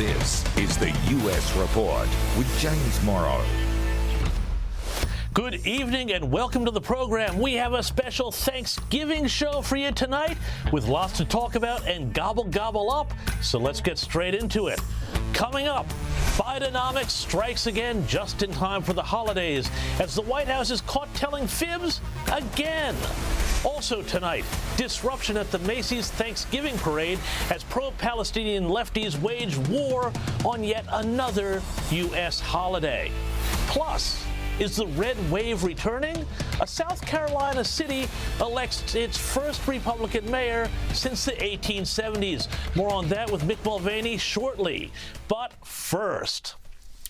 This is the U.S. Report with James Morrow. Good evening and welcome to the program. We have a special Thanksgiving show for you tonight with lots to talk about and gobble up. So let's get straight into it. Coming up, Bidenomics strikes again just in time for the holidays as the White House is caught telling fibs again. Also tonight, disruption at the Macy's Thanksgiving parade as pro-Palestinian lefties wage war on yet another U.S. holiday. Plus, is the red wave returning? A South Carolina city elects its first Republican mayor since the 1870s. More on that with Mick Mulvaney shortly. But first,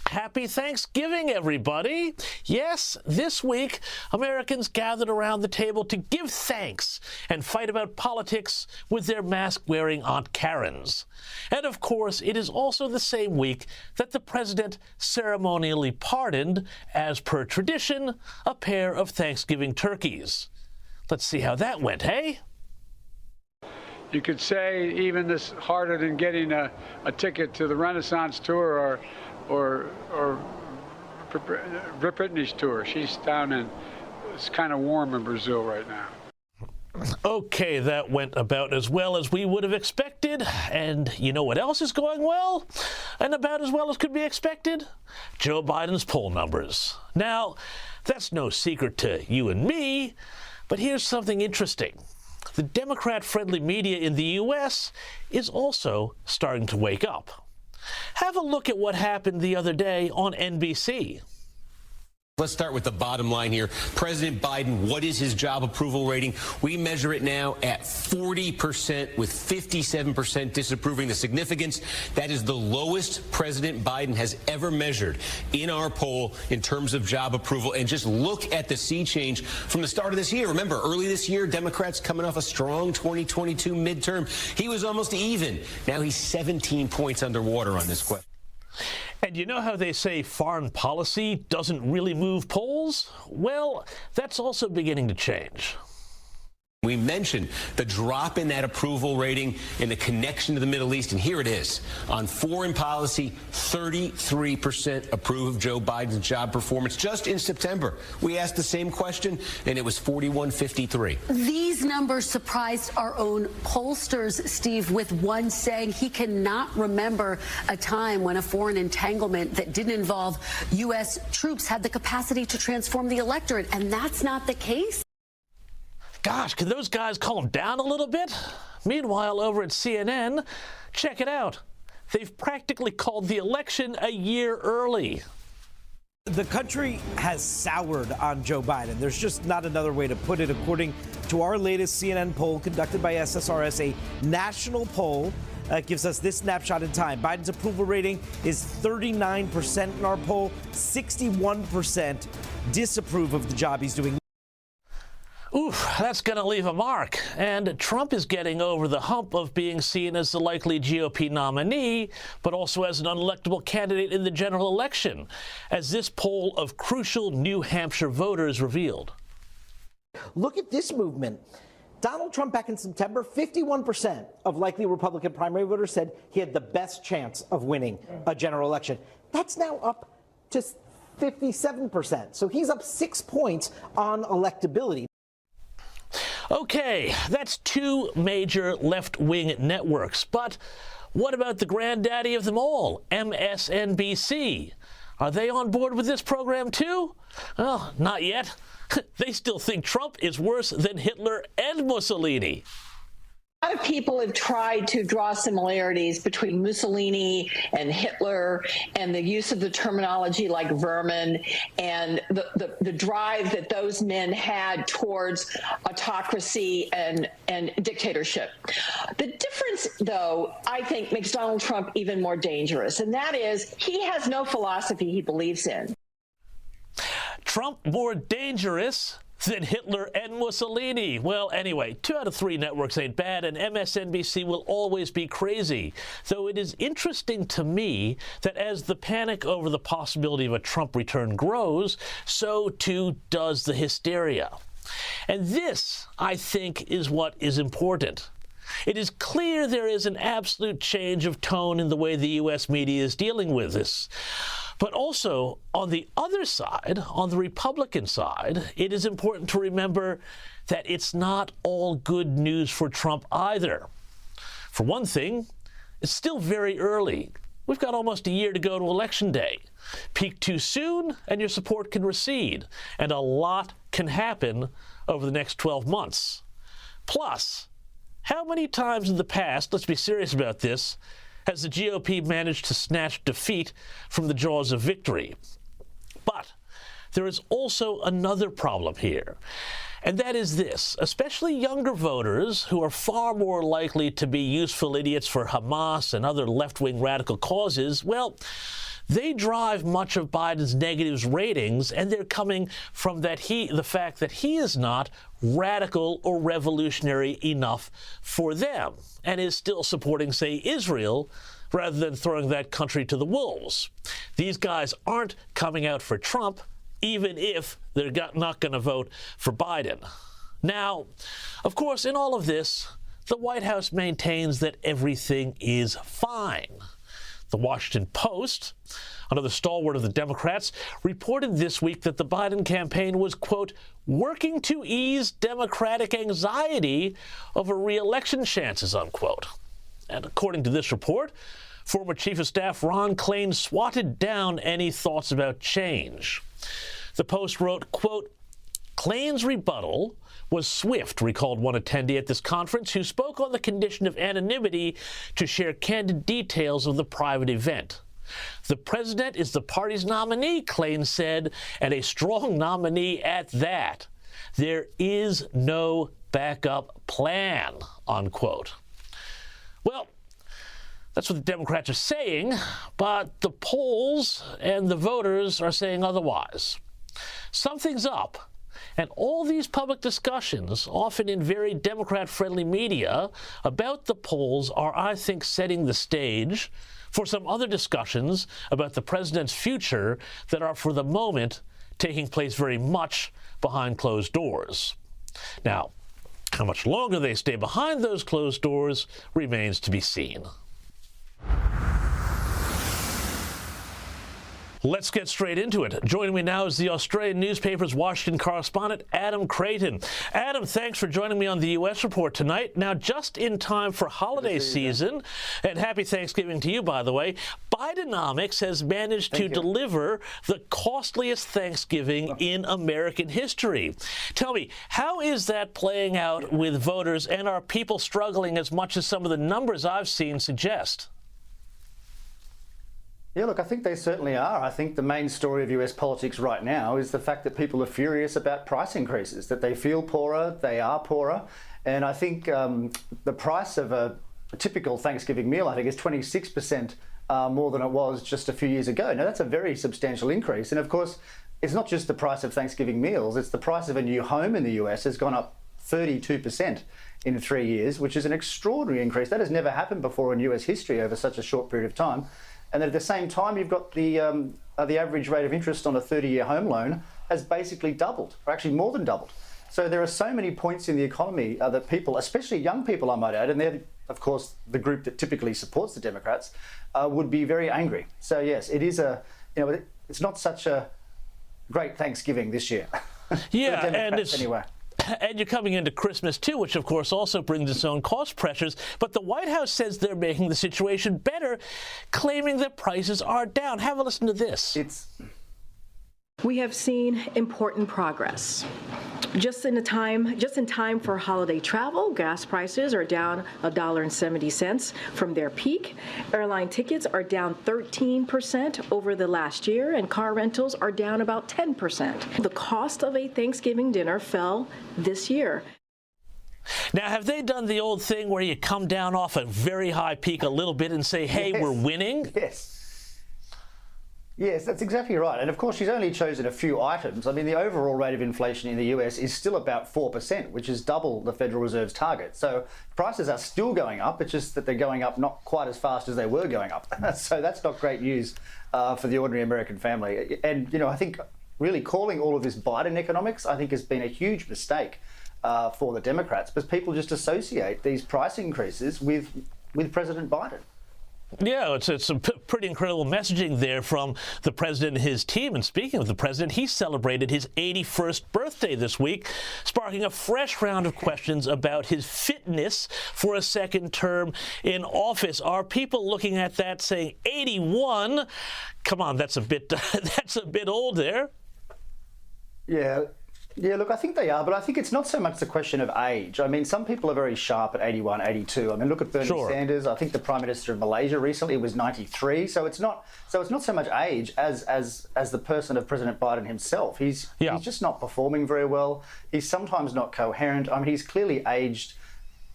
happy Thanksgiving, everybody. Yes, this week, Americans gathered around the table to give thanks and fight about politics with their mask-wearing Aunt Karens. And of course, it is also the same week that the president ceremonially pardoned, as per tradition, a pair of Thanksgiving turkeys. Let's see how that went, hey? You could say even this harder than getting a ticket to the Renaissance tour or Britney's tour. She's down in, it's kind of warm in Brazil right now. Okay, that went about as well as we would have expected. And you know what else is going well? And about as well as could be expected? Joe Biden's poll numbers. Now, that's no secret to you and me, but here's something interesting. The Democrat-friendly media in the U.S. is also starting to wake up. Have a look at what happened the other day on NBC. Let's start with the bottom line here. President Biden, what is his job approval rating? We measure it now at 40%, with 57% disapproving. The significance, that is the lowest President Biden has ever measured in our poll in terms of job approval. And just look at the sea change from the start of this year. Remember, early this year, Democrats coming off a strong 2022 midterm. He was almost even. Now he's 17 points underwater on this question. And you know how they say foreign policy doesn't really move polls? Well, that's also beginning to change. We mentioned the drop in that approval rating and the connection to the Middle East, and here it is. On foreign policy, 33% approve of Joe Biden's job performance. Just in September, we asked the same question, and it was 41-53. These numbers surprised our own pollsters, Steve, with one saying he cannot remember a time when a foreign entanglement that didn't involve U.S. troops had the capacity to transform the electorate, and that's not the case. Gosh, can those guys calm down a little bit? Meanwhile, over at CNN, check it out. They've practically called the election a year early. The country has soured on Joe Biden. There's just not another way to put it. According to our latest CNN poll conducted by SSRS, a national poll gives us this snapshot in time. Biden's approval rating is 39% in our poll. 61% disapprove of the job he's doing. Oof, that's going to leave a mark. And Trump is getting over the hump of being seen as the likely GOP nominee, but also as an unelectable candidate in the general election, as this poll of crucial New Hampshire voters revealed. Look at this movement. Donald Trump back in September, 51% of likely Republican primary voters said he had the best chance of winning a general election. That's now up to 57%. So he's up 6 points on electability. Okay, that's two major left-wing networks. But what about the granddaddy of them all, MSNBC? Are they on board with this program too? Well, not yet. They still think Trump is worse than Hitler and Mussolini. A lot of people have tried to draw similarities between Mussolini and Hitler and the use of the terminology like vermin and the drive that those men had towards autocracy and dictatorship. The difference, though, I think makes Donald Trump even more dangerous, and that is he has no philosophy he believes in. Trump more dangerous than Hitler and Mussolini. Well, anyway, 2 out of 3 networks ain't bad, and MSNBC will always be crazy. Though it is interesting to me that as the panic over the possibility of a Trump return grows, so too does the hysteria. And this, I think, is what is important. It is clear there is an absolute change of tone in the way the U.S. media is dealing with this. But also, on the other side, on the Republican side, it is important to remember that it's not all good news for Trump either. For one thing, it's still very early. We've got almost a year to go to Election Day. Peak too soon, and your support can recede, and a lot can happen over the next 12 months. Plus, how many times in the past, let's be serious about this, has the GOP managed to snatch defeat from the jaws of victory? But there is also another problem here, and that is this: especially younger voters who are far more likely to be useful idiots for Hamas and other left-wing radical causes, well, they drive much of Biden's negative ratings, and they're coming from the fact that he is not radical or revolutionary enough for them, and is still supporting, say, Israel, rather than throwing that country to the wolves. These guys aren't coming out for Trump, even if they're not going to vote for Biden. Now, of course, in all of this, the White House maintains that everything is fine. The Washington Post, another stalwart of the Democrats, reported this week that the Biden campaign was, quote, working to ease Democratic anxiety over re-election chances, unquote. And according to this report, former Chief of Staff Ron Klain swatted down any thoughts about change. The Post wrote, quote, Klain's rebuttal was swift, recalled one attendee at this conference who spoke on the condition of anonymity to share candid details of the private event. The president is the party's nominee, Klain said, and a strong nominee at that. There is no backup plan, unquote. Well, that's what the Democrats are saying, but the polls and the voters are saying otherwise. Something's up. And all these public discussions, often in very Democrat-friendly media, about the polls are, I think, setting the stage for some other discussions about the president's future that are, for the moment, taking place very much behind closed doors. Now, how much longer they stay behind those closed doors remains to be seen. Let's get straight into it. Joining me now is the Australian newspaper's Washington correspondent, Adam Creighton. Adam, thanks for joining me on the U.S. Report tonight. Now, just in time for holiday season, and happy Thanksgiving to you, by the way, Bidenomics has managed to deliver the costliest Thanksgiving in American history. Tell me, how is that playing out with voters, and are people struggling as much as some of the numbers I've seen suggest? Yeah, look, I think they certainly are. I think the main story of US politics right now is the fact that people are furious about price increases, that they feel poorer, they are poorer. And I think the price of a typical Thanksgiving meal, I think, is 26% more than it was just a few years ago. Now, that's a very substantial increase. And of course, it's not just the price of Thanksgiving meals, it's the price of a new home in the US has gone up 32% in 3 years, which is an extraordinary increase. That has never happened before in US history over such a short period of time. And at the same time, you've got the average rate of interest on a 30-year home loan has basically doubled, or actually more than doubled. So there are so many points in the economy that people, especially young people, I might add, and they're, of course, the group that typically supports the Democrats, would be very angry. So yes, it is it's not such a great Thanksgiving this year. Yeah, and it's anyway. And you're coming into Christmas, too, which, of course, also brings its own cost pressures. But the White House says they're making the situation better, claiming that prices are down. Have a listen to this. We have seen important progress. Just in time for holiday travel, gas prices are down $1.70 from their peak. Airline tickets are down 13% over the last year, and car rentals are down about 10%. The cost of a Thanksgiving dinner fell this year. Now, have they done the old thing where you come down off a very high peak a little bit and say, hey, we're winning? Yes, that's exactly right. And of course, she's only chosen a few items. I mean, the overall rate of inflation in the US is still about 4%, which is double the Federal Reserve's target. So prices are still going up. It's just that they're going up not quite as fast as they were going up. So that's not great news for the ordinary American family. And, I think really calling all of this Bidenomics, I think, has been a huge mistake. for the Democrats, but people just associate these price increases with President Biden. Yeah, it's some pretty incredible messaging there from the president and his team. And speaking of the president, he celebrated his 81st birthday this week, sparking a fresh round of questions about his fitness for a second term in office. Are people looking at that saying 81? Come on, that's a bit old there. Yeah, look, I think they are, but I think it's not so much the question of age. I mean, some people are very sharp at 81, 82. I mean, look at Bernie Sanders. I think the Prime Minister of Malaysia recently was 93. So it's not so much age as the person of President Biden himself. He's just not performing very well. He's sometimes not coherent. I mean, he's clearly aged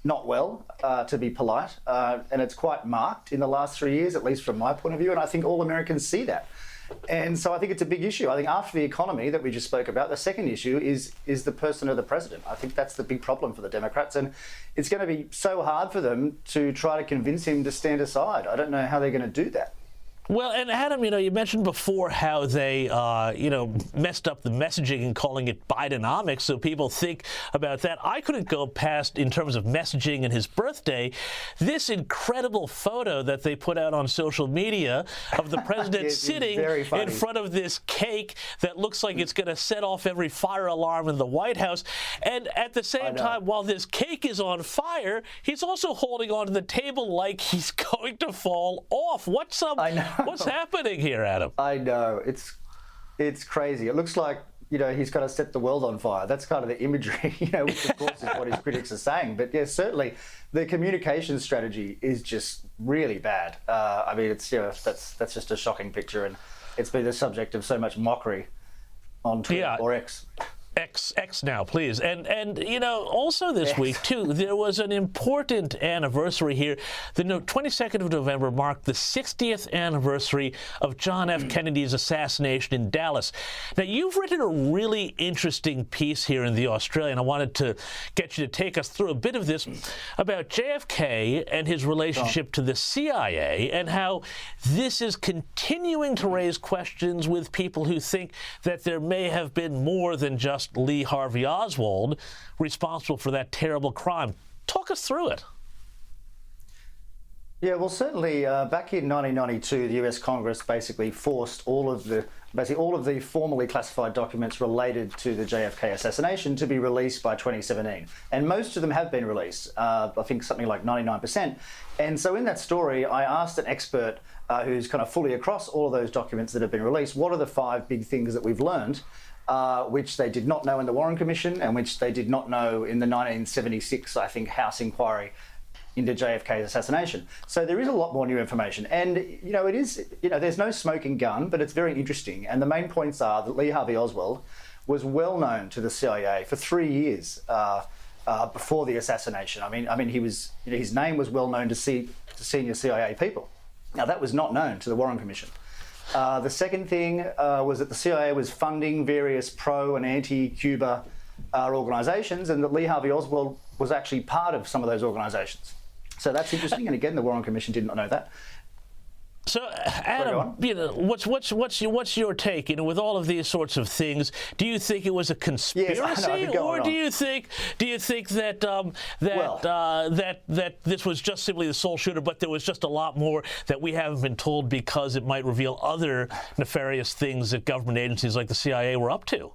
not well, to be polite, and it's quite marked in the last 3 years, at least from my point of view, and I think all Americans see that. And so I think it's a big issue. I think after the economy that we just spoke about, the second issue is the person of the president. I think that's the big problem for the Democrats, and it's going to be so hard for them to try to convince him to stand aside. I don't know how they're going to do that. Well, and Adam, you mentioned before how they, messed up the messaging and calling it Bidenomics, so people think about that. I couldn't go past, in terms of messaging and his birthday, this incredible photo that they put out on social media of the president sitting in front of this cake that looks like it's going to set off every fire alarm in the White House. And at the same time, while this cake is on fire, he's also holding onto the table like he's going to fall off. What's happening here, Adam? I know. It's crazy. It looks like, he's got to set the world on fire. That's kind of the imagery, which of course is what his critics are saying. But yeah, certainly the communication strategy is just really bad. I mean, it's that's just a shocking picture, and it's been the subject of so much mockery on Twitter or X. X now, please. And also this week, too, there was an important anniversary here. The 22nd of November marked the 60th anniversary of John F. Kennedy's assassination in Dallas. Now, you've written a really interesting piece here in The Australian. I wanted to get you to take us through a bit of this about JFK and his relationship to the CIA and how this is continuing to raise questions with people who think that there may have been more than just Lee Harvey Oswald responsible for that terrible crime. Talk us through it. Yeah, well, certainly back in 1992, the US Congress basically forced all of the formally classified documents related to the JFK assassination to be released by 2017. And most of them have been released, I think something like 99%. And so in that story, I asked an expert who's kind of fully across all of those documents that have been released, what are the 5 big things that we've learned which they did not know in the Warren Commission and which they did not know in the 1976, I think, House inquiry into JFK's assassination. So there is a lot more new information. And, it is, there's no smoking gun, but it's very interesting. And the main points are that Lee Harvey Oswald was well known to the CIA for 3 years before the assassination. I mean, he was, his name was well known to senior CIA people. Now, that was not known to the Warren Commission. The second thing was that the CIA was funding various pro- and anti-Cuba organisations, and that Lee Harvey Oswald was actually part of some of those organisations. So that's interesting, and again, the Warren Commission did not know that. So, Adam, what's your take? With all of these sorts of things, do you think it was a conspiracy, or do you think that that this was just simply the sole shooter, but there was just a lot more that we haven't been told because it might reveal other nefarious things that government agencies like the CIA were up to?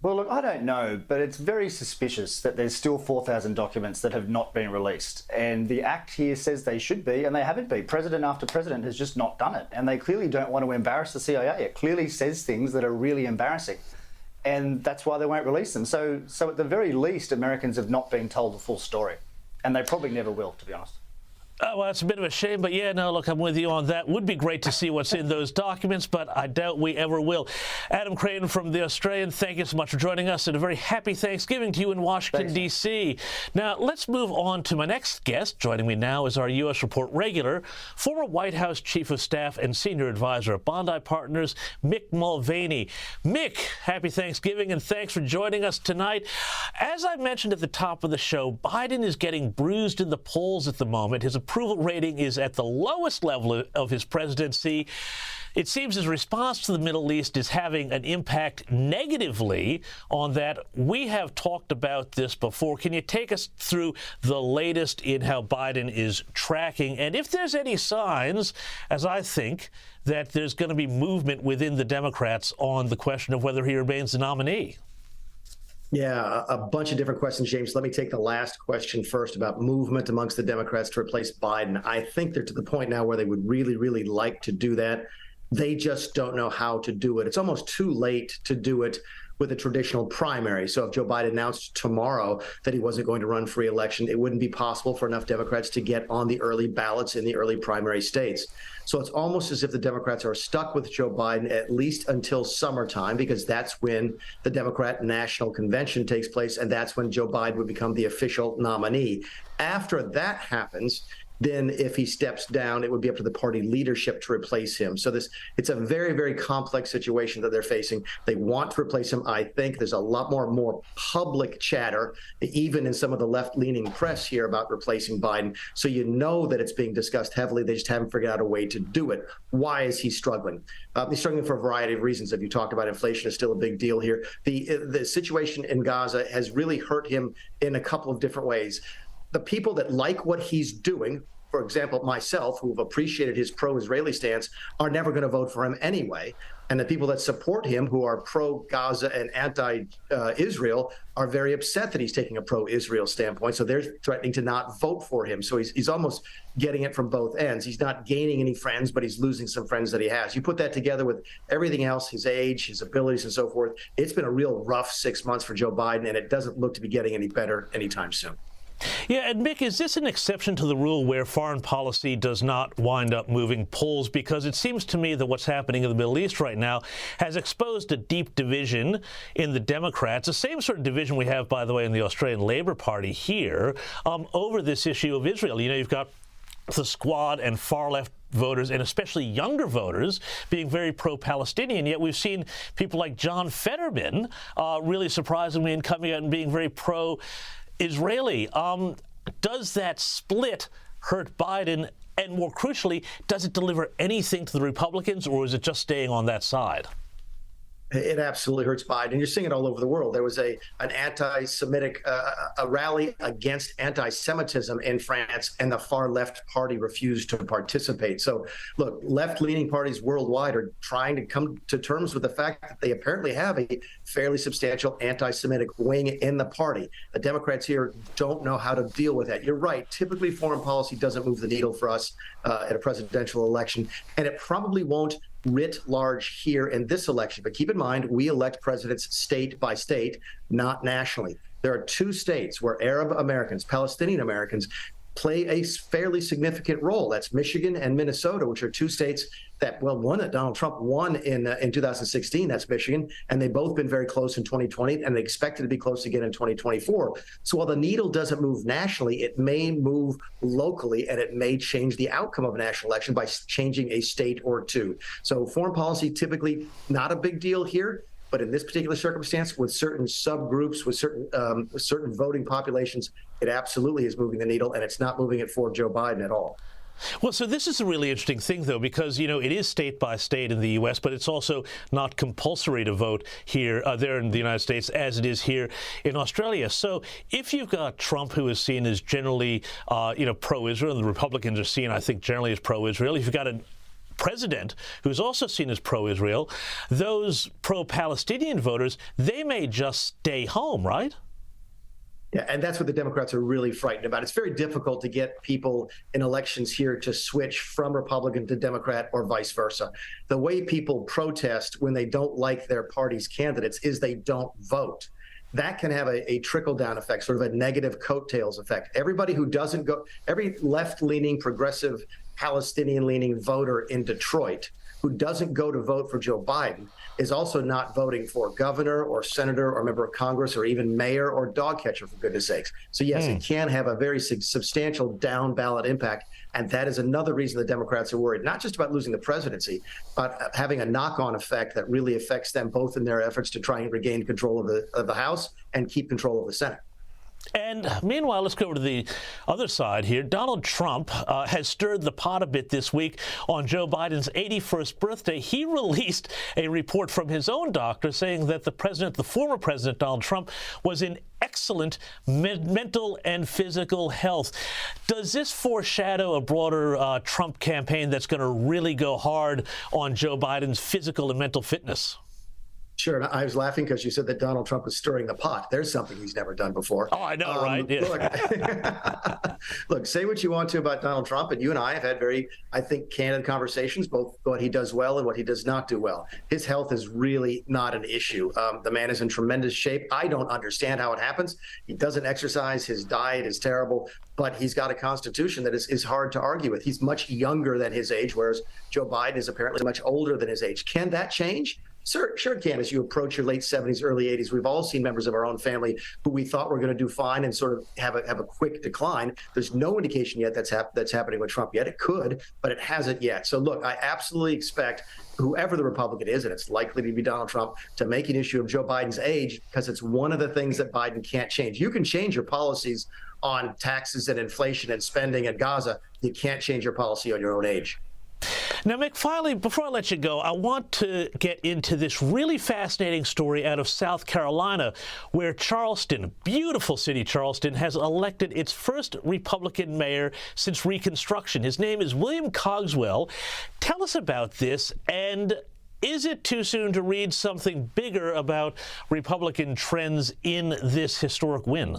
Well, look, I don't know, but it's very suspicious that there's still 4,000 documents that have not been released. And the Act here says they should be, and they haven't been. President after president has just not done it. And they clearly don't want to embarrass the CIA. It clearly says things that are really embarrassing. And that's why they won't release them. So at the very least, Americans have not been told the full story. And they probably never will, to be honest. Well, that's a bit of a shame, but yeah, no, look, I'm with you on that. Would be great to see what's in those documents, but I doubt we ever will. Adam Creighton from The Australian, thank you so much for joining us, and a very happy Thanksgiving to you in Washington, D.C. Now, let's move on to my next guest. Joining me now is our U.S. Report regular, former White House Chief of Staff and Senior Advisor at Bondi Partners, Mick Mulvaney. Mick, happy Thanksgiving, and thanks for joining us tonight. As I mentioned at the top of the show, Biden is getting bruised in the polls at the moment. His approval rating is at the lowest level of his presidency. It seems his response to the Middle East is having an impact negatively on that. We have talked about this before. Can you take us through the latest in how Biden is tracking? And if there's any signs, as I think, that there's going to be movement within the Democrats on the question of whether he remains the nominee? Yeah, a bunch of different questions, James. Let me take the last question first about movement amongst the Democrats to replace Biden. I think they're to the point now where they would really, really like to do that. They just don't know how to do it. It's almost too late to do it with a traditional primary. So if Joe Biden announced tomorrow that he wasn't going to run for re-election, it wouldn't be possible for enough Democrats to get on the early ballots in the early primary states. So it's almost as if the Democrats are stuck with Joe Biden at least until summertime, because that's when the Democrat National Convention takes place, and that's when Joe Biden would become the official nominee. After that happens, then if he steps down, it would be up to the party leadership to replace him. So it's a very, very complex situation that they're facing. They want to replace him. I think there's a lot more public chatter, even in some of the left-leaning press here, about replacing Biden. So you know that it's being discussed heavily. They just haven't figured out a way to do it. Why is he struggling? He's struggling for a variety of reasons. If you talked about inflation, is still a big deal here. The situation in Gaza has really hurt him in a couple of different ways. The people that like what he's doing, for example, myself, who've appreciated his pro-Israeli stance, are never going to vote for him anyway. And the people that support him, who are pro-Gaza and anti-Israel, are very upset that he's taking a pro-Israel standpoint. So they're threatening to not vote for him. So he's almost getting it from both ends. He's not gaining any friends, but he's losing some friends that he has. You put that together with everything else, his age, his abilities, and so forth, it's been a real rough 6 months for Joe Biden, and it doesn't look to be getting any better anytime soon. Yeah, and Mick, is this an exception to the rule where foreign policy does not wind up moving polls? Because it seems to me that what's happening in the Middle East right now has exposed a deep division in the Democrats, the same sort of division we have, by the way, in the Australian Labor Party here, over this issue of Israel. You know, you've got the Squad and far-left voters, and especially younger voters, being very pro-Palestinian. Yet we've seen people like John Fetterman really surprisingly in coming out and being very pro-Israeli. Does that split hurt Biden? And more crucially, does it deliver anything to the Republicans, or is it just staying on that side? It absolutely hurts Biden. You're seeing it all over the world. There was an anti-Semitic a rally against anti-Semitism in France, and the far left party refused to participate. So, look, left-leaning parties worldwide are trying to come to terms with the fact that they apparently have a fairly substantial anti-Semitic wing in the party. The Democrats here don't know how to deal with that. You're right. Typically, foreign policy doesn't move the needle for us at a presidential election, and it probably won't writ large here in this election. But keep in mind, we elect presidents state by state, not nationally. There are 2 states where Arab Americans, Palestinian Americans, play a fairly significant role. That's Michigan and Minnesota, which are 2 states that, well, one that Donald Trump won in 2016. That's Michigan. And they've both been very close in 2020, and they expected to be close again in 2024. So while the needle doesn't move nationally, it may move locally, and it may change the outcome of a national election by changing a state or 2. So foreign policy, typically not a big deal here. But in this particular circumstance, with certain subgroups, with certain voting populations, it absolutely is moving the needle, and it's not moving it for Joe Biden at all. Well, so this is a really interesting thing, though, because, you know, it is state by state in the U.S., but it's also not compulsory to vote here, there in the United States, as it is here in Australia. So if you've got Trump, who is seen as generally, pro-Israel, and the Republicans are seen, I think, generally as pro-Israel, if you've got a president who's also seen as pro-Israel, those pro-Palestinian voters, they may just stay home, right? Yeah, and that's what the Democrats are really frightened about. It's very difficult to get people in elections here to switch from Republican to Democrat or vice versa. The way people protest when they don't like their party's candidates is they don't vote. That can have a trickle-down effect, sort of a negative coattails effect. Everybody who doesn't go, every left-leaning, progressive, Palestinian-leaning voter in Detroit who doesn't go to vote for Joe Biden is also not voting for governor or senator or member of Congress or even mayor or dog catcher, for goodness sakes. So, yes, it can have a very substantial down-ballot impact. And that is another reason the Democrats are worried, not just about losing the presidency, but having a knock-on effect that really affects them both in their efforts to try and regain control of the House and keep control of the Senate. And meanwhile, let's go over to the other side here. Donald Trump has stirred the pot a bit this week on Joe Biden's 81st birthday. He released a report from his own doctor saying that the former president, Donald Trump, was in excellent mental and physical health. Does this foreshadow a broader Trump campaign that's going to really go hard on Joe Biden's physical and mental fitness? Sure. And I was laughing because you said that Donald Trump was stirring the pot. There's something he's never done before. Oh, I know, right? Yeah. Look, say what you want to about Donald Trump, and you and I have had very, I think, candid conversations, both what he does well and what he does not do well. His health is really not an issue. The man is in tremendous shape. I don't understand how it happens. He doesn't exercise. His diet is terrible, but he's got a constitution that is hard to argue with. He's much younger than his age, whereas Joe Biden is apparently much older than his age. Can that change? Sure it can. As you approach your late 70s, early 80s, we've all seen members of our own family who we thought were going to do fine and sort of have a quick decline. There's no indication yet that's happening with Trump yet. It could, but it hasn't yet. So look, I absolutely expect whoever the Republican is, and it's likely to be Donald Trump, to make an issue of Joe Biden's age, because it's one of the things that Biden can't change. You can change your policies on taxes and inflation and spending and Gaza. You can't change your policy on your own age. Now, Mick, finally, before I let you go, I want to get into this really fascinating story out of South Carolina, where Charleston, beautiful city Charleston, has elected its first Republican mayor since Reconstruction. His name is William Cogswell. Tell us about this, and is it too soon to read something bigger about Republican trends in this historic win?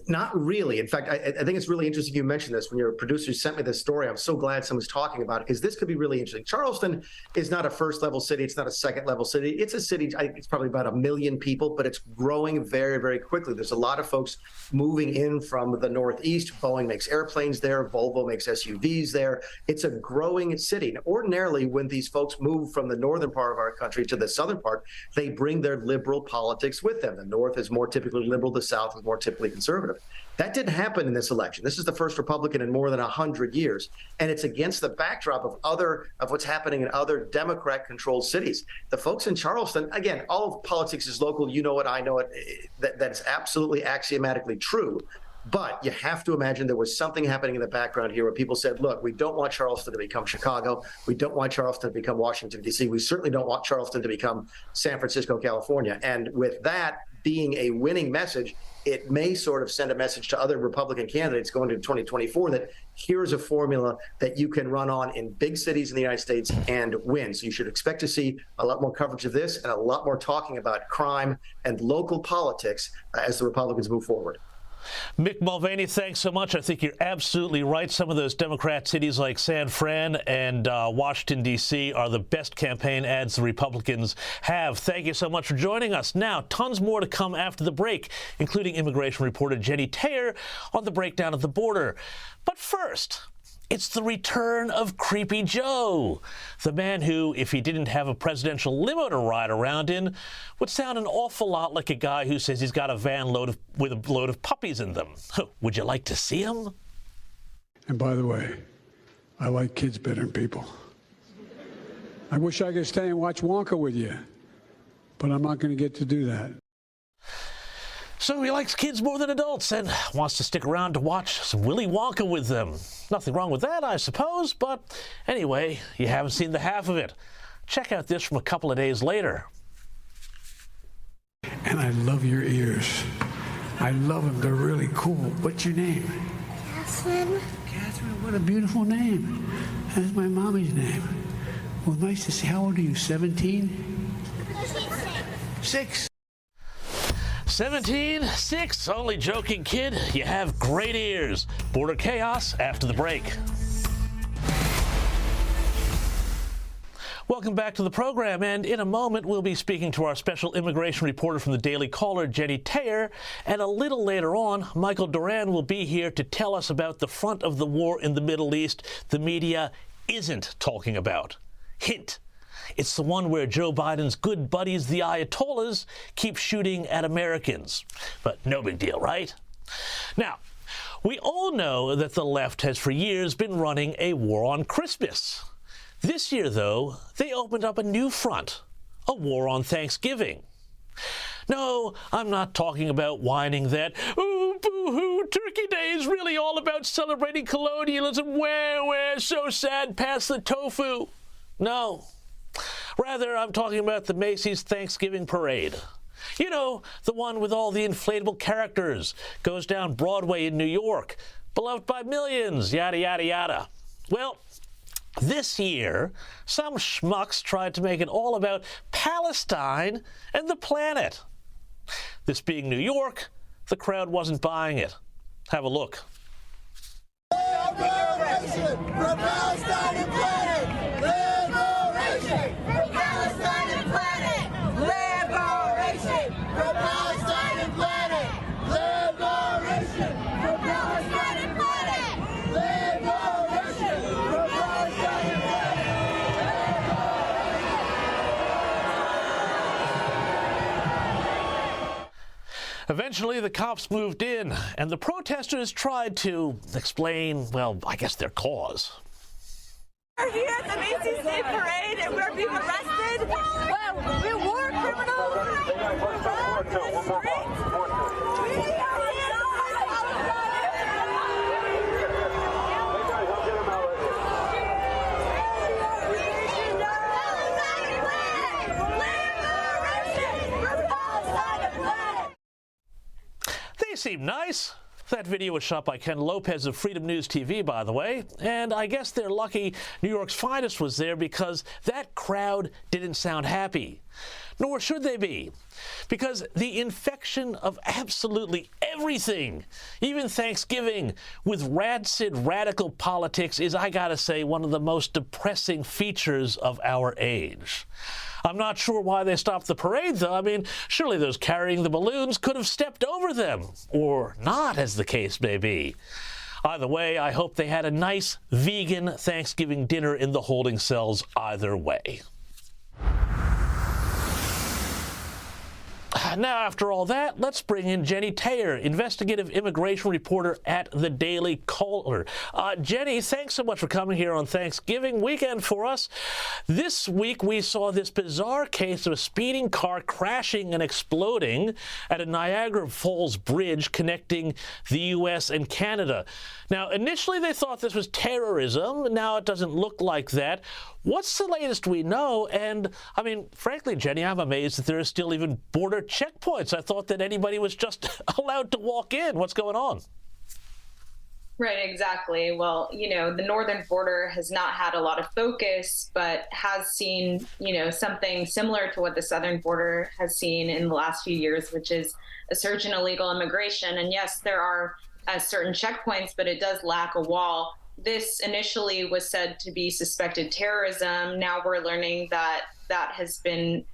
Not really. In fact, I think it's really interesting you mentioned this. When your producer sent me this story, I'm so glad someone's talking about it, because this could be really interesting. Charleston is not a first-level city. It's not a second-level city. It's a city, it's probably about 1 million people, but it's growing very, very quickly. There's a lot of folks moving in from the Northeast. Boeing makes airplanes there. Volvo makes SUVs there. It's a growing city. Now, ordinarily, when these folks move from the northern part of our country to the southern part, they bring their liberal politics with them. The North is more typically liberal. The South is more typically conservative. That didn't happen in this election. This is the first Republican in more than 100 years, and it's against the backdrop of what's happening in other Democrat-controlled cities. The folks in Charleston, again, all of politics is local. You know it, I know it. That's absolutely axiomatically true. But you have to imagine there was something happening in the background here where people said, look, we don't want Charleston to become Chicago. We don't want Charleston to become Washington, D.C. We certainly don't want Charleston to become San Francisco, California. And with that being a winning message, it may sort of send a message to other Republican candidates going into 2024 that here's a formula that you can run on in big cities in the United States and win. So you should expect to see a lot more coverage of this and a lot more talking about crime and local politics as the Republicans move forward. Mick Mulvaney, thanks so much. I think you're absolutely right. Some of those Democrat cities like San Fran and Washington, D.C. are the best campaign ads the Republicans have. Thank you so much for joining us. Now, tons more to come after the break, including immigration reporter Jenny Taylor on the breakdown of the border. But first, it's the return of Creepy Joe, the man who, if he didn't have a presidential limo to ride around in, would sound an awful lot like a guy who says he's got a van with a load of puppies in them. Would you like to see him? And by the way, I like kids better than people. I wish I could stay and watch Wonka with you, but I'm not going to get to do that. So he likes kids more than adults and wants to stick around to watch some Willy Wonka with them. Nothing wrong with that, I suppose, but anyway, you haven't seen the half of it. Check out this from a couple of days later. And I love your ears. I love them. They're really cool. What's your name? Catherine. Catherine, what a beautiful name. That's my mommy's name. Well, nice to see. How old are you, 17? 6. 17, 6, only joking, kid. You have great ears. Border chaos after the break. Welcome back to the program, and in a moment we'll be speaking to our special immigration reporter from the Daily Caller, Jenny Taylor, and a little later on, Michael Duran will be here to tell us about the front of the war in the Middle East the media isn't talking about. Hint. It's the one where Joe Biden's good buddies, the Ayatollahs, keep shooting at Americans. But no big deal, right? Now, we all know that the left has for years been running a war on Christmas. This year, though, they opened up a new front, a war on Thanksgiving. No, I'm not talking about whining that, oh, boo-hoo, Turkey Day is really all about celebrating colonialism. Where, so sad, pass the tofu. No. Rather, I'm talking about the Macy's Thanksgiving Parade. You know, the one with all the inflatable characters, goes down Broadway in New York, beloved by millions, yada, yada, yada. Well, this year, some schmucks tried to make it all about Palestine and the planet. This being New York, the crowd wasn't buying it. Have a look. Liberation for Palestine and planet! Liberation for Palestine and planet! Liberation for Palestine and planet! Liberation for Palestine and planet! Liberation for Palestine and planet! Eventually, the cops moved in, and the protesters tried to explain, well, I guess their cause. We're here at the Macy's Day Parade, and we're being arrested. Well, we're war criminals. They seem nice. That video was shot by Ken Lopez of Freedom News TV, by the way, and I guess they're lucky New York's finest was there because that crowd didn't sound happy. Nor should they be, because the infection of absolutely everything, even Thanksgiving, with rancid radical politics is, I gotta say, one of the most depressing features of our age. I'm not sure why they stopped the parade, though. I mean, surely those carrying the balloons could have stepped over them, or not, as the case may be. Either way, I hope they had a nice vegan Thanksgiving dinner in the holding cells either way. Now, after all that, let's bring in Jenny Taylor, investigative immigration reporter at the Daily Caller. Jenny, thanks so much for coming here on Thanksgiving weekend for us. This week, we saw this bizarre case of a speeding car crashing and exploding at a Niagara Falls bridge connecting the U.S. and Canada. Now, initially, they thought this was terrorism. Now it doesn't look like that. What's the latest we know? And, I mean, frankly, Jenny, I'm amazed that there are still even border checkpoints. I thought that anybody was just allowed to walk in. What's going on? Right, exactly. Well, you know, the northern border has not had a lot of focus, but has seen, you know, something similar to what the southern border has seen in the last few years, which is a surge in illegal immigration. And yes, there are certain checkpoints, but it does lack a wall. This initially was said to be suspected terrorism. Now we're learning that that has been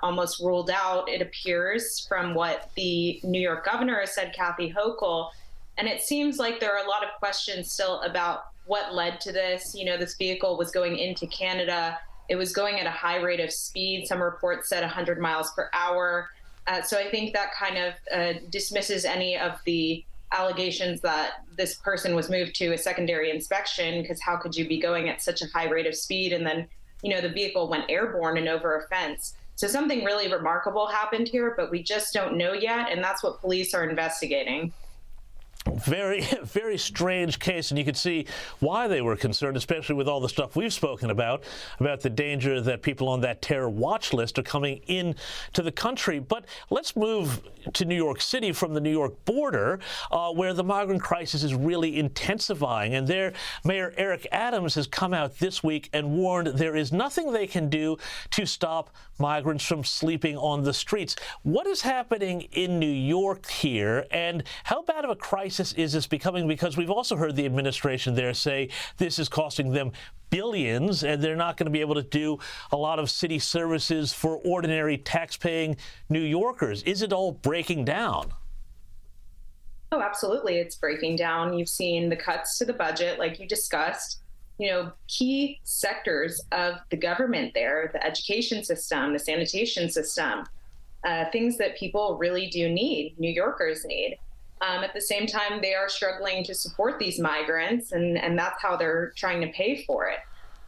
almost ruled out, it appears, from what the New York governor has said, Kathy Hochul. And it seems like there are a lot of questions still about what led to this. You know, this vehicle was going into Canada. It was going at a high rate of speed. Some reports said 100 miles per hour. So I think that kind of dismisses any of the allegations that this person was moved to a secondary inspection, because how could you be going at such a high rate of speed and then, you know, the vehicle went airborne and over a fence. So something really remarkable happened here, but we just don't know yet, and that's what police are investigating. Very, very strange case, and you can see why they were concerned, especially with all the stuff we've spoken about the danger that people on that terror watch list are coming in to the country. But let's move to New York City from the New York border, where the migrant crisis is really intensifying. And there, Mayor Eric Adams has come out this week and warned there is nothing they can do to stop migrants from sleeping on the streets. What is happening in New York here, and how bad of a crisis is this becoming? Because we've also heard the administration there say this is costing them billions, and they're not going to be able to do a lot of city services for ordinary tax-paying New Yorkers. Is it all breaking down? Oh, absolutely. It's breaking down. You've seen the cuts to the budget, like you discussed. You know, key sectors of the government there, the education system, the sanitation system, things that people really do need, New Yorkers need. At the same time, they are struggling to support these migrants, and that's how they're trying to pay for it.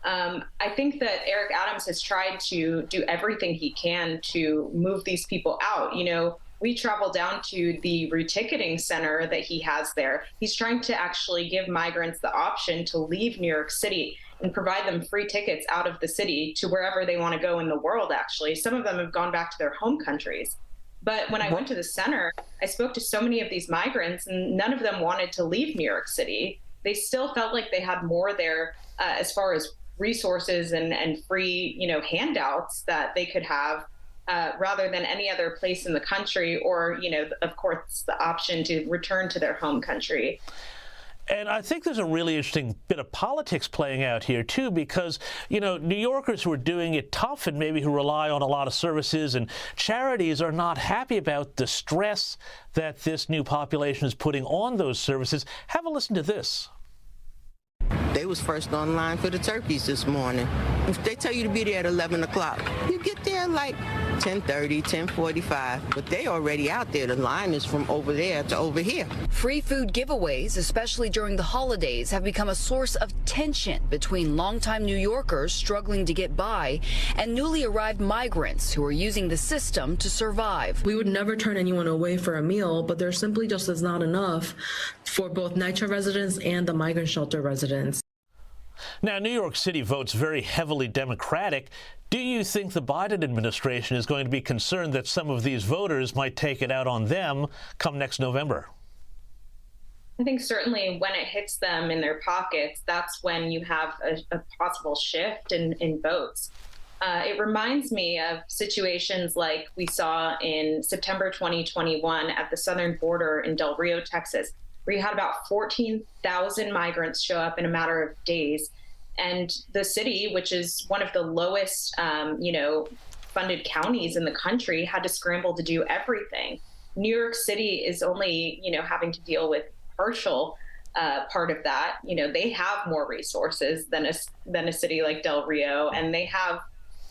I think that Eric Adams has tried to do everything he can to move these people out. You know, we travel down to the reticketing center that he has there. He's trying to actually give migrants the option to leave New York City and provide them free tickets out of the city to wherever they want to go in the world, actually. Some of them have gone back to their home countries. But when I went to the center, I spoke to so many of these migrants, and none of them wanted to leave New York City. They still felt like they had more there as far as resources and free, you know, handouts that they could have rather than any other place in the country, or, you know, of course, the option to return to their home country. And I think there's a really interesting bit of politics playing out here, too, because, you know, New Yorkers who are doing it tough and maybe who rely on a lot of services and charities are not happy about the stress that this new population is putting on those services. Have a listen to this. They was first online for the turkeys this morning. If they tell you to be there at 11 o'clock, you get there like 10:30, 10:45, but they already out there. The line is from over there to over here. Free food giveaways, especially during the holidays, have become a source of tension between longtime New Yorkers struggling to get by and newly arrived migrants who are using the system to survive. We would never turn anyone away for a meal, but there simply just is not enough for both NYCHA residents and the migrant shelter residents. Now, New York City votes very heavily Democratic. Do you think the Biden administration is going to be concerned that some of these voters might take it out on them come next November? I think certainly when it hits them in their pockets, that's when you have a possible shift in votes. It reminds me of situations like we saw in September 2021 at the southern border in Del Rio, Texas, where you had about 14,000 migrants show up in a matter of days. And the city, which is one of the lowest, funded counties in the country, had to scramble to do everything. New York City is only, having to deal with partial part of that. They have more resources than a city like Del Rio, and they have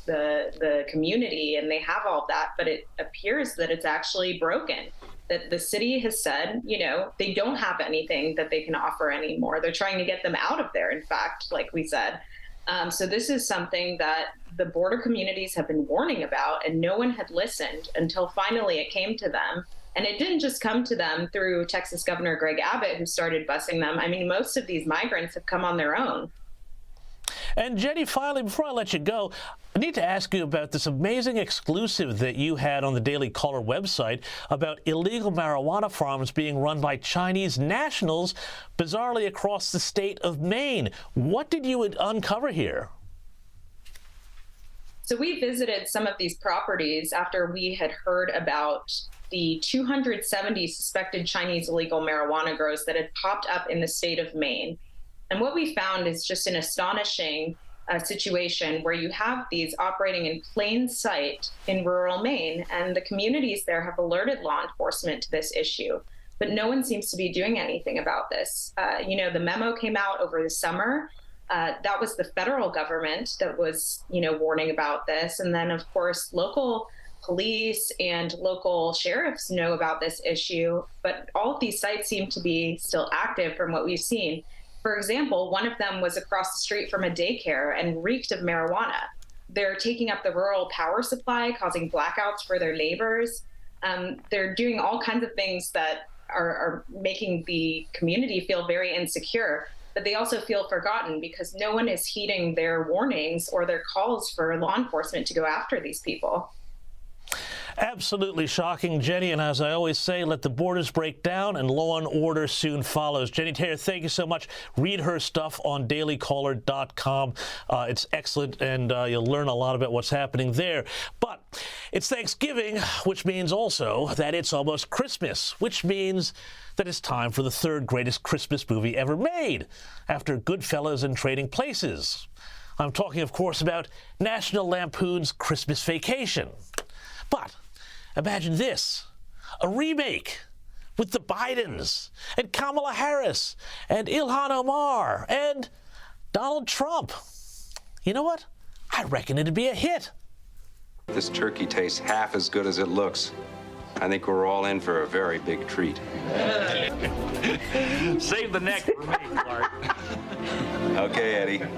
the community, and they have all of that. But it appears that it's actually broken. That the city has said, they don't have anything that they can offer anymore. They're trying to get them out of there, in fact, like we said. So this is something that the border communities have been warning about, and no one had listened until finally it came to them. And it didn't just come to them through Texas Governor Greg Abbott, who started busing them. I mean, most of these migrants have come on their own. And Jenny, finally, before I let you go, I need to ask you about this amazing exclusive that you had on the Daily Caller website about illegal marijuana farms being run by Chinese nationals, bizarrely across the state of Maine. What did you uncover here? So we visited some of these properties after we had heard about the 270 suspected Chinese illegal marijuana grows that had popped up in the state of Maine. And what we found is just an astonishing situation where you have these operating in plain sight in rural Maine, and the communities there have alerted law enforcement to this issue. But no one seems to be doing anything about this. The memo came out over the summer. That was the federal government that was, warning about this. And then, of course, local police and local sheriffs know about this issue. But all of these sites seem to be still active from what we've seen. For example, one of them was across the street from a daycare and reeked of marijuana. They're taking up the rural power supply, causing blackouts for their neighbors. They're doing all kinds of things that are making the community feel very insecure, but they also feel forgotten because no one is heeding their warnings or their calls for law enforcement to go after these people. Absolutely shocking, Jenny. And as I always say, let the borders break down and law and order soon follows. Jenny Taylor, thank you so much. Read her stuff on dailycaller.com. It's excellent, and you'll learn a lot about what's happening there. But it's Thanksgiving, which means also that it's almost Christmas, which means that it's time for the third greatest Christmas movie ever made, after Goodfellas and Trading Places. I'm talking, of course, about National Lampoon's Christmas Vacation. But imagine this, a remake with the Bidens and Kamala Harris and Ilhan Omar and Donald Trump. You know what? I reckon it'd be a hit. This turkey tastes half as good as it looks. I think we're all in for a very big treat. Save the neck for me, Clark. Okay, Eddie. Take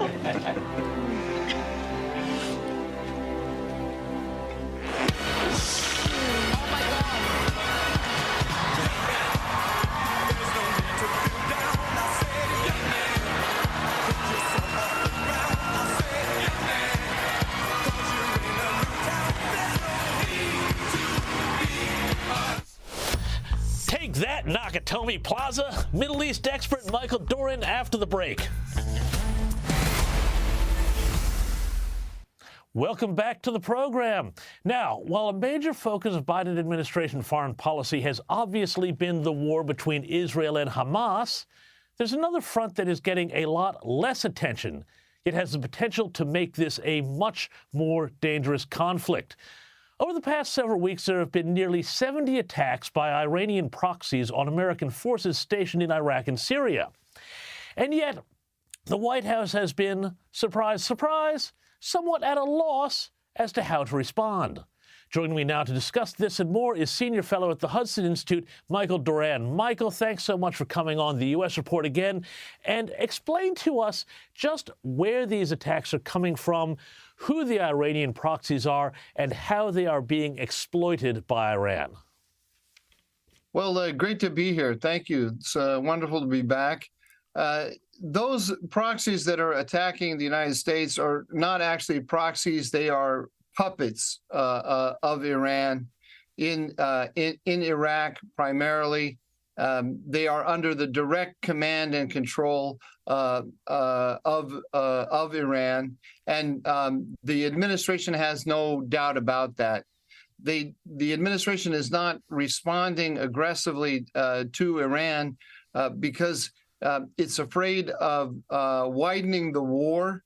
that, Nakatomi Plaza. Middle East expert Michael Doran after the break. Welcome back to the program. Now, while a major focus of Biden administration foreign policy has obviously been the war between Israel and Hamas, there's another front that is getting a lot less attention. It has the potential to make this a much more dangerous conflict. Over the past several weeks, there have been nearly 70 attacks by Iranian proxies on American forces stationed in Iraq and Syria. And yet, the White House has been, surprise, surprise, somewhat at a loss as to how to respond. Joining me now to discuss this and more is Senior Fellow at the Hudson Institute, Michael Doran. Michael, thanks so much for coming on the U.S. Report again, and explain to us just where these attacks are coming from, who the Iranian proxies are, and how they are being exploited by Iran. Well, great to be here. Thank you. It's wonderful to be back. Those proxies that are attacking the United States are not actually proxies. They are puppets of Iran in Iraq primarily. They are under the direct command and control of Iran, and the administration has no doubt about that. The administration is not responding aggressively to Iran because it's afraid of widening the war.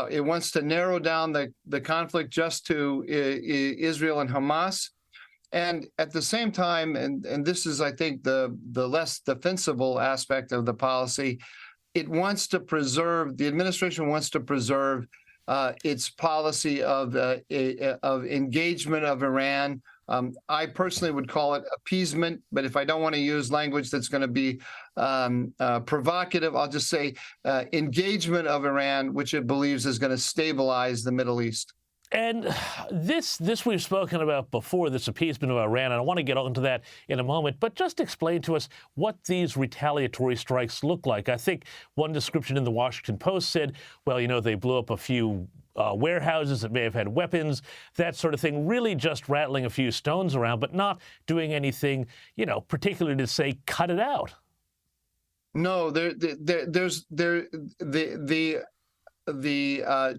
It wants to narrow down the conflict just to Israel and Hamas. And at the same time, and this is, I think, the less defensible aspect of the policy, it wants to preserve, the administration wants to preserve its policy of engagement of Iran. I personally would call it appeasement, but if I don't want to use language that's going to be provocative, I'll just say engagement of Iran, which it believes is going to stabilize the Middle East. And this we've spoken about before, this appeasement of Iran, and I want to get onto that in a moment, but just explain to us what these retaliatory strikes look like. I think one description in the Washington Post said, well, you know, they blew up a few warehouses that may have had weapons, that sort of thing, really just rattling a few stones around, but not doing anything, you know, particularly to say, cut it out. No, the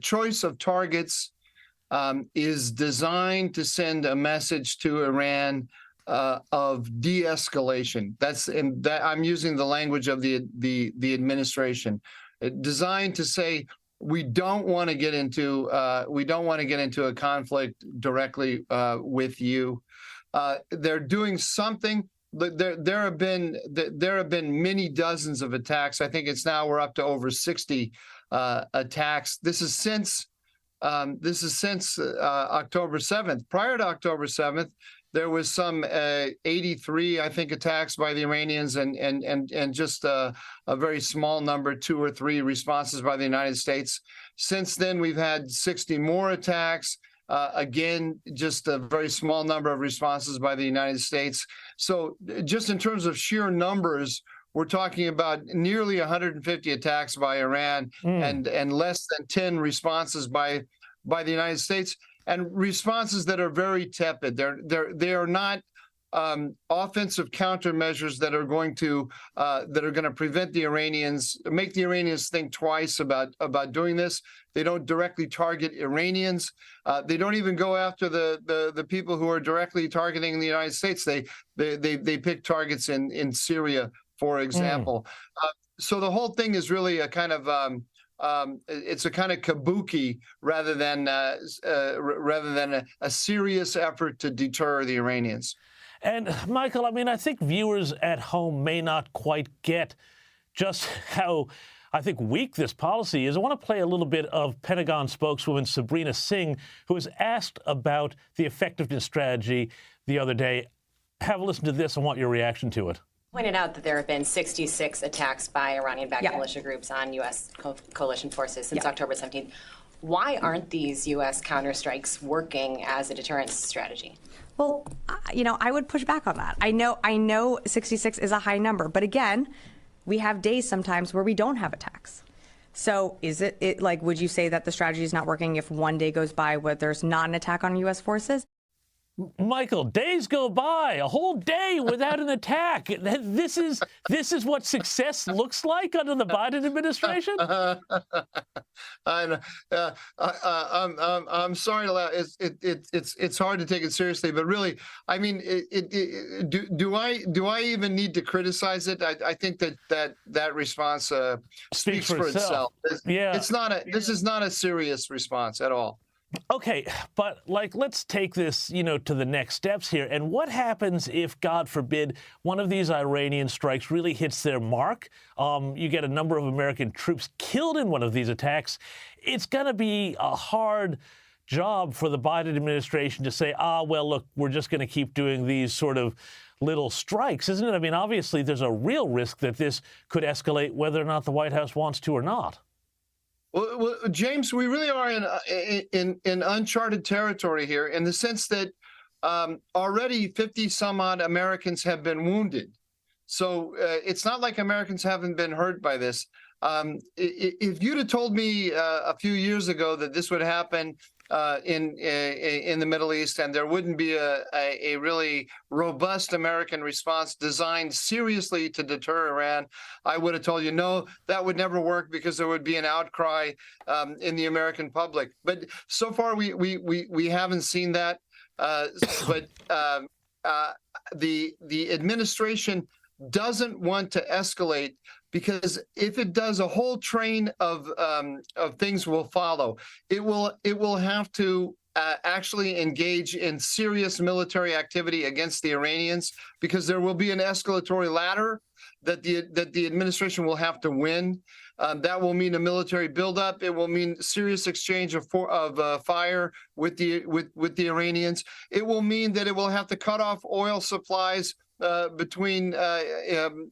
choice of targets is designed to send a message to Iran of de-escalation. I'm using the language of the administration, designed to say we don't want to get into a conflict directly with you. They're doing something. There have been many dozens of attacks. I think we're up to over 60 attacks. This is since October 7th. Prior to October 7th, there was some 83, I think, attacks by the Iranians, and just a very small number, 2 or 3 responses by the United States. Since then, we've had 60 more attacks. Again, just a very small number of responses by the United States. So just in terms of sheer numbers, we're talking about nearly 150 attacks by Iran and less than 10 responses by the United States, and responses that are very tepid. They are not offensive countermeasures that are going to prevent the Iranians, make the Iranians think twice about doing this. They don't directly target Iranians. They don't even go after the people who are directly targeting the United States. They pick targets in Syria, for example. So the whole thing is really a kind of it's a kind of kabuki rather than a serious effort to deter the Iranians. And Michael, I mean, I think viewers at home may not quite get just how, I think, weak this policy is. I want to play a little bit of Pentagon spokeswoman Sabrina Singh, who was asked about the effectiveness strategy the other day. Have a listen to this. I want your reaction to it. Pointed out that there have been 66 attacks by Iranian-backed Yeah. militia groups on U.S. coalition forces since Yeah. October 17th. Why aren't these U.S. counterstrikes working as a deterrence strategy? Well, I would push back on that. I know 66 is a high number, but again, we have days sometimes where we don't have attacks. So is it like, would you say that the strategy is not working if one day goes by where there's not an attack on U.S. forces? Michael, days go by, a whole day without an attack. This is what success looks like under the Biden administration. I'm sorry to laugh. It's hard to take it seriously, but really, I mean, do I even need to criticize it? I think that response speaks for itself. Yeah, this is not a serious response at all. Okay, but let's take this, to the next steps here. And what happens if, God forbid, one of these Iranian strikes really hits their mark? You get a number of American troops killed in one of these attacks. It's going to be a hard job for the Biden administration to say, well, look, we're just going to keep doing these sort of little strikes, isn't it? I mean, obviously, there's a real risk that this could escalate whether or not the White House wants to or not. Well, James, we really are in uncharted territory here, in the sense that already 50 some odd Americans have been wounded. So it's not like Americans haven't been hurt by this. If you'd have told me a few years ago that this would happen in the Middle East, and there wouldn't be a really robust American response designed seriously to deter Iran, I would have told you, no, that would never work, because there would be an outcry in the American public. But so far, we haven't seen that. But the administration doesn't want to escalate, because if it does, a whole train of things will follow. It will have to actually engage in serious military activity against the Iranians, because there will be an escalatory ladder that the administration will have to win. That will mean a military buildup. It will mean serious exchange of fire with the Iranians. It will mean that it will have to cut off oil supplies between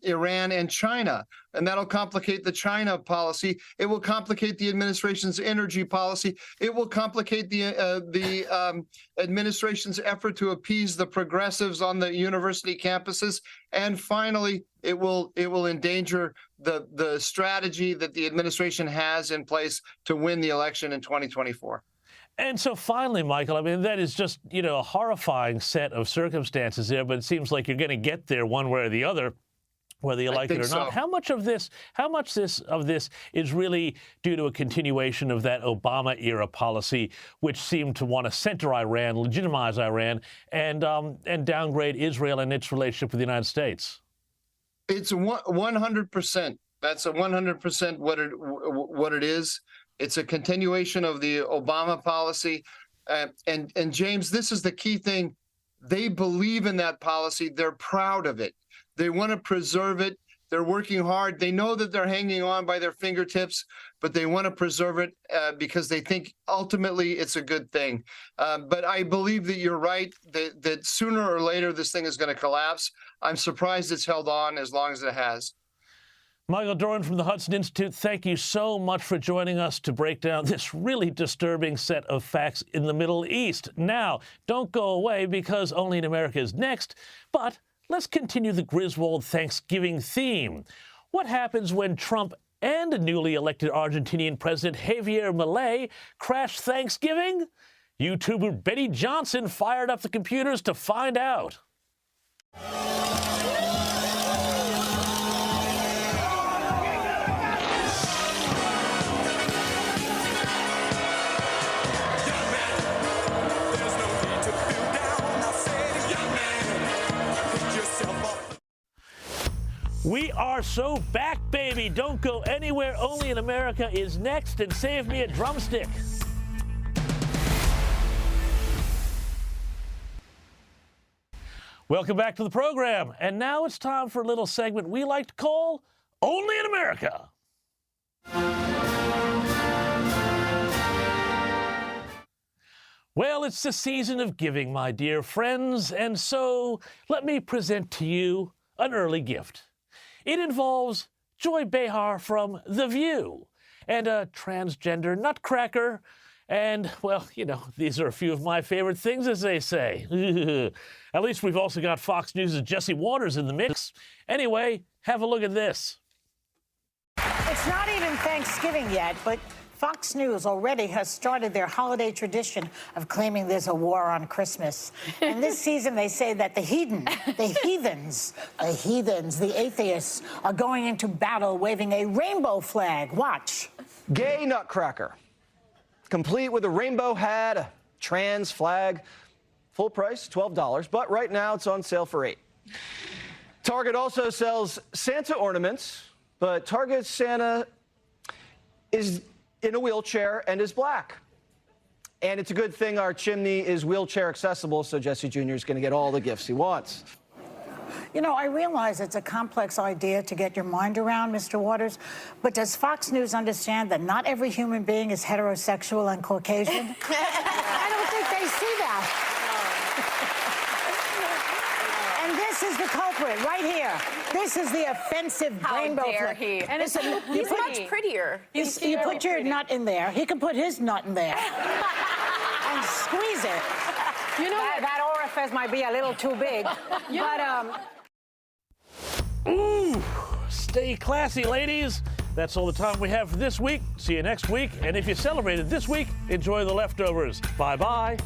Iran and China, and that'll complicate the China policy. It will complicate the administration's energy policy. It will complicate the administration's effort to appease the progressives on the university campuses. And finally, it will endanger the strategy that the administration has in place to win the election in 2024. And so finally, Michael, I mean, that is just, a horrifying set of circumstances there, but it seems like you're going to get there one way or the other, whether you like it or not. How much of this is really due to a continuation of that Obama-era policy, which seemed to want to center Iran, legitimize Iran, and downgrade Israel and its relationship with the United States? It's 100%. That's 100% what it is. It's a continuation of the Obama policy. And James, this is the key thing. They believe in that policy. They're proud of it. They want to preserve it. They're working hard. They know that they're hanging on by their fingertips, but they want to preserve it because they think ultimately it's a good thing. But I believe that you're right, that sooner or later this thing is going to collapse. I'm surprised it's held on as long as it has. Michael Doran from the Hudson Institute, thank you so much for joining us to break down this really disturbing set of facts in the Middle East. Now, don't go away, because Only in America is next, but let's continue the Griswold Thanksgiving theme. What happens when Trump and a newly elected Argentinian President Javier Milei crash Thanksgiving? YouTuber Betty Johnson fired up the computers to find out. We are so back, baby. Don't go anywhere. Only in America is next, and save me a drumstick. Welcome back to the program. And now it's time for a little segment we like to call Only in America. Well, it's the season of giving, my dear friends, and so let me present to you an early gift. It involves Joy Behar from The View and a transgender nutcracker. And, well, you know, these are a few of my favorite things, as they say. At least we've also got Fox News' Jesse Waters in the mix. Anyway, have a look at this. It's not even Thanksgiving yet, but Fox News already has started their holiday tradition of claiming there's a war on Christmas. And this season, they say that the heathens, the atheists, are going into battle waving a rainbow flag. Watch. Gay nutcracker, complete with a rainbow hat, a trans flag, full price, $12, but right now it's on sale for $8. Target also sells Santa ornaments, but Target's Santa is in a wheelchair and is black. And it's a good thing our chimney is wheelchair accessible, so Jesse Jr. is going to get all the gifts he wants. You know, I realize it's a complex idea to get your mind around, Mr. Waters, but does Fox News understand that not every human being is heterosexual and Caucasian? I don't think they see that. And this is the culprit right here. This is the offensive rainbow flag. He? And Listen, he's much prettier. You put your nut in there. He can put his nut in there and squeeze it. You know that orifice might be a little too big, but Ooh, stay classy, ladies. That's all the time we have for this week. See you next week. And if you celebrated this week, enjoy the leftovers. Bye-bye.